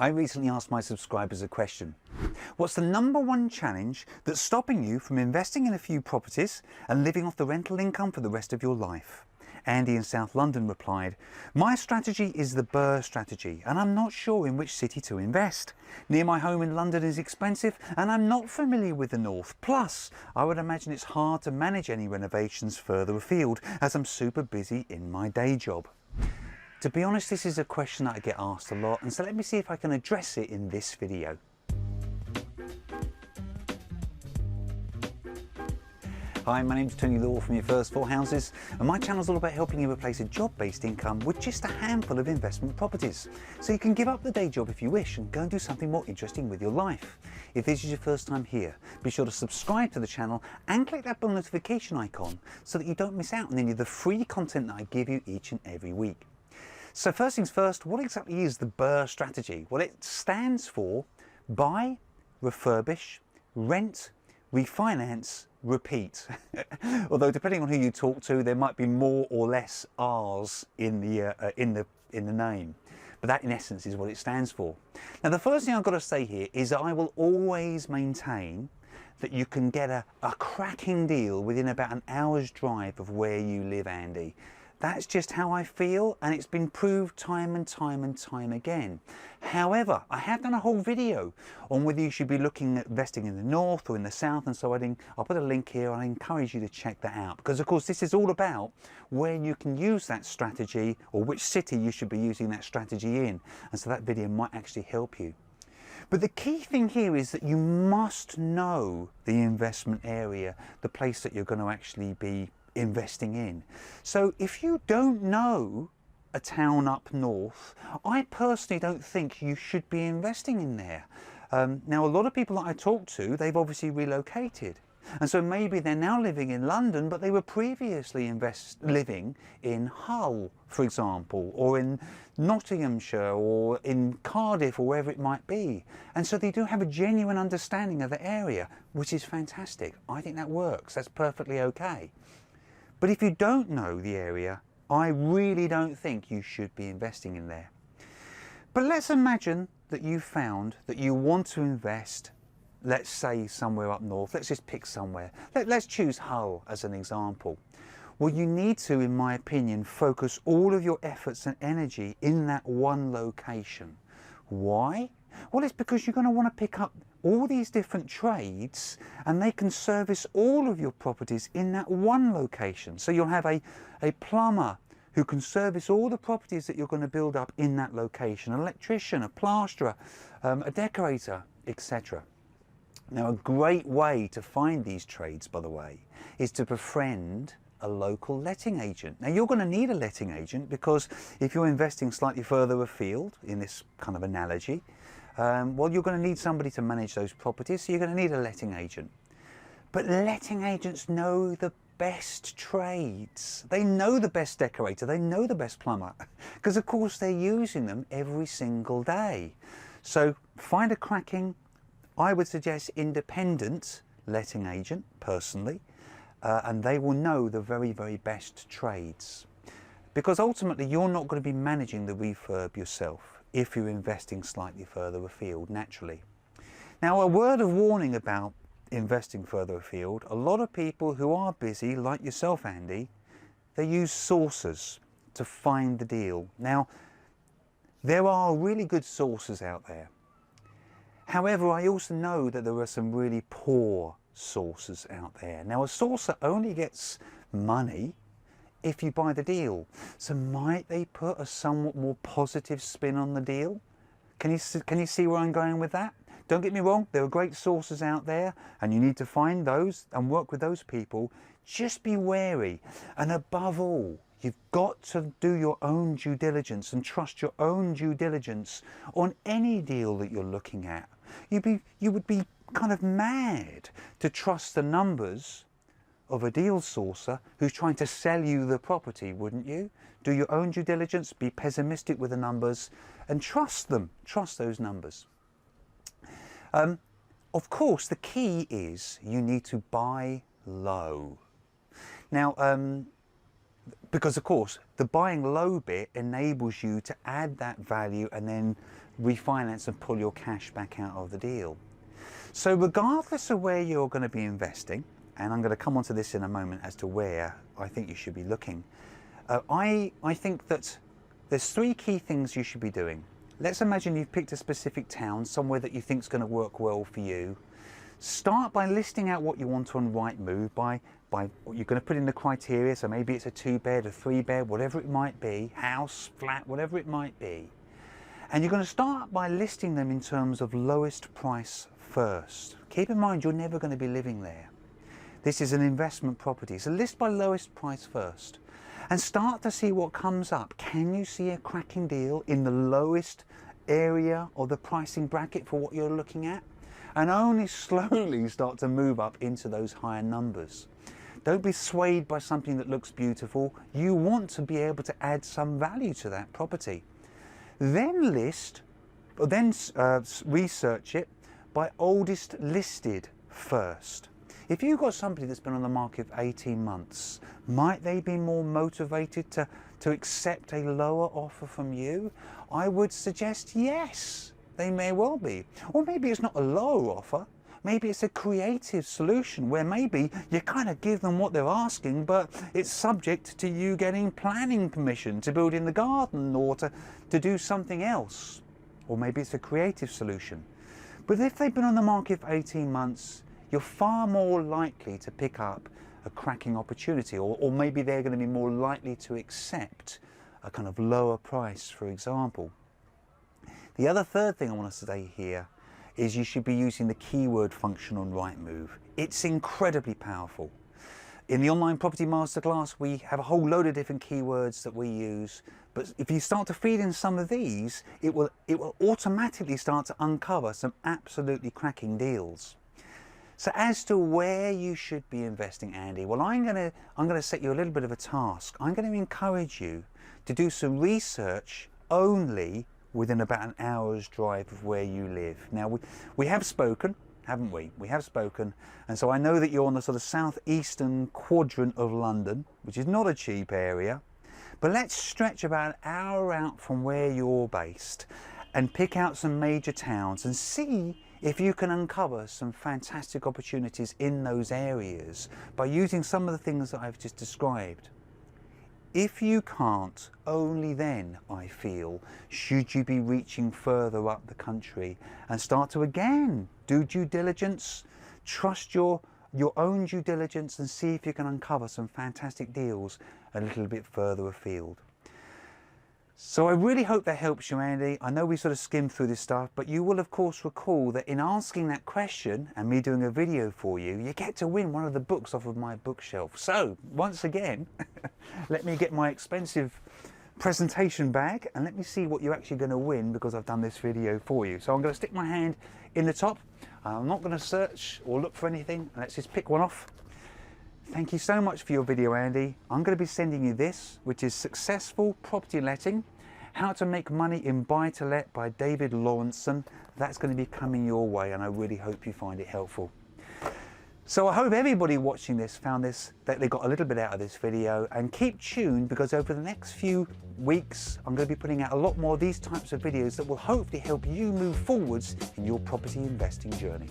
I recently asked my subscribers a question. What's the #1 challenge that's stopping you from investing in a few properties and living off the rental income for the rest of your life? Andy in South London replied, "My strategy is the BRRRR strategy, and I'm not sure in which city to invest. Near my home in London is expensive, and I'm not familiar with the north. Plus, I would imagine it's hard to manage any renovations further afield, as I'm super busy in my day job." To be honest, this is a question that I get asked a lot, and so let me see if I can address it in this video. Hi, my name's Tony Law from Your First 4 Houses, and my channel is all about helping you replace a job-based income with just a handful of investment properties, so you can give up the day job if you wish and go and do something more interesting with your life. If this is your first time here, be sure to subscribe to the channel and click that bell notification icon so that you don't miss out on any of the free content that I give you each and every week. So first things first, what exactly is the BRRRR strategy? Well, it stands for Buy, Refurbish, Rent, Refinance, Repeat. Although depending on who you talk to, there might be more or less R's in the name. But that in essence is what it stands for. Now the first thing I've got to say here is that I will always maintain that you can get a cracking deal within about an hour's drive of where you live, Andy. That's just how I feel, and it's been proved time and time and time again. However, I have done a whole video on whether you should be looking at investing in the north or in the south, and so I'll put a link here. I encourage you to check that out, because of course this is all about where you can use that strategy or which city you should be using that strategy in, and so that video might actually help you. But the key thing here is that you must know the investment area, the place that you're going to actually be investing in. So if you don't know a town up north, I personally don't think you should be investing in there. Now a lot of people that I talk to, they've obviously relocated, and so maybe they're now living in London, but they were previously living in Hull, for example, or in Nottinghamshire, or in Cardiff, or wherever it might be, and so they do have a genuine understanding of the area, which is fantastic. I think that works. That's perfectly okay. But if you don't know the area, I really don't think you should be investing in there. But let's imagine that you found that you want to invest, let's say somewhere up north. Let's just pick somewhere. Let's choose Hull as an example. Well, you need to, in my opinion, focus all of your efforts and energy in that one location. Why? Well, it's because you're going to want to pick up all these different trades, and they can service all of your properties in that one location. So you'll have a plumber who can service all the properties that you're going to build up in that location, an electrician, a plasterer, a decorator, etc. Now a great way to find these trades, by the way, is to befriend a local letting agent. Now you're going to need a letting agent because if you're investing slightly further afield in this kind of analogy, well, you're going to need somebody to manage those properties, so you're going to need a letting agent. But letting agents know the best trades. They know the best decorator, they know the best plumber, because of course they're using them every single day. So find a cracking, I would suggest independent letting agent personally, and they will know the very, very best trades. Because ultimately you're not going to be managing the refurb yourself if you're investing slightly further afield, naturally. Now a word of warning about investing further afield: a lot of people who are busy, like yourself, Andy, they use sources to find the deal. Now there are really good sources out there. However, I also know that there are some really poor sources out there. Now a sourcer only gets money if you buy the deal, so might they put a somewhat more positive spin on the deal? Can you see where I'm going with that? Don't get me wrong, there are great sources out there, and you need to find those and work with those people. Just be wary, and above all, you've got to do your own due diligence and trust your own due diligence on any deal that you're looking at. You would be kind of mad to trust the numbers of a deal sourcer who's trying to sell you the property, wouldn't you? Do your own due diligence, be pessimistic with the numbers, and trust them, trust those numbers. Of course, the key is you need to buy low. Now, because of course the buying low bit enables you to add that value and then refinance and pull your cash back out of the deal. So regardless of where you're going to be investing, and I'm going to come onto this in a moment as to where I think you should be looking, I think that there's three key things you should be doing. Let's imagine you've picked a specific town, somewhere that you think is going to work well for you. Start by listing out what you want on Rightmove, by what you're going to put in the criteria. So maybe it's a 2-bed, a 3-bed, whatever it might be, house, flat, whatever it might be. And you're going to start by listing them in terms of lowest price first. Keep in mind, you're never going to be living there. This is an investment property, so list by lowest price first and start to see what comes up. Can you see a cracking deal in the lowest area of the pricing bracket for what you're looking at? And only slowly start to move up into those higher numbers. Don't be swayed by something that looks beautiful. You want to be able to add some value to that property. Then research it by oldest listed first. If you've got somebody that's been on the market for 18 months, might they be more motivated to accept a lower offer from you? I would suggest yes, they may well be. Or maybe it's not a low offer, maybe it's a creative solution where maybe you kind of give them what they're asking, but it's subject to you getting planning permission to build in the garden or to do something else. Or maybe it's a creative solution. But if they've been on the market for 18 months, you're far more likely to pick up a cracking opportunity, or maybe they're going to be more likely to accept a kind of lower price, for example. The other third thing I want to say here is you should be using the keyword function on Rightmove. It's incredibly powerful. In the online property masterclass, we have a whole load of different keywords that we use, but if you start to feed in some of these, it will automatically start to uncover some absolutely cracking deals. So as to where you should be investing, Andy, well, I'm going to set you a little bit of a task. I'm going to encourage you to do some research only within about an hour's drive of where you live. Now, we have spoken, haven't we? We have spoken, and so I know that you're on the sort of southeastern quadrant of London, which is not a cheap area, but let's stretch about an hour out from where you're based and pick out some major towns and see if you can uncover some fantastic opportunities in those areas by using some of the things that I've just described. If you can't, only then, I feel, should you be reaching further up the country and start to again do due diligence, trust your own due diligence and see if you can uncover some fantastic deals a little bit further afield. So I really hope that helps you, Andy. I know we sort of skimmed through this stuff, but you will of course recall that in asking that question and me doing a video for you, you get to win one of the books off of my bookshelf. So once again, let me get my expensive presentation bag and let me see what you're actually going to win because I've done this video for you. So I'm going to stick my hand in the top. I'm not going to search or look for anything. Let's just pick one off. Thank you so much for your video, Andy. I'm going to be sending you this, which is Successful Property Letting, How to Make Money in Buy to Let by David Lawrenson. That's going to be coming your way and I really hope you find it helpful. So I hope everybody watching this found that they got a little bit out of this video, and keep tuned because over the next few weeks I'm going to be putting out a lot more of these types of videos that will hopefully help you move forwards in your property investing journey.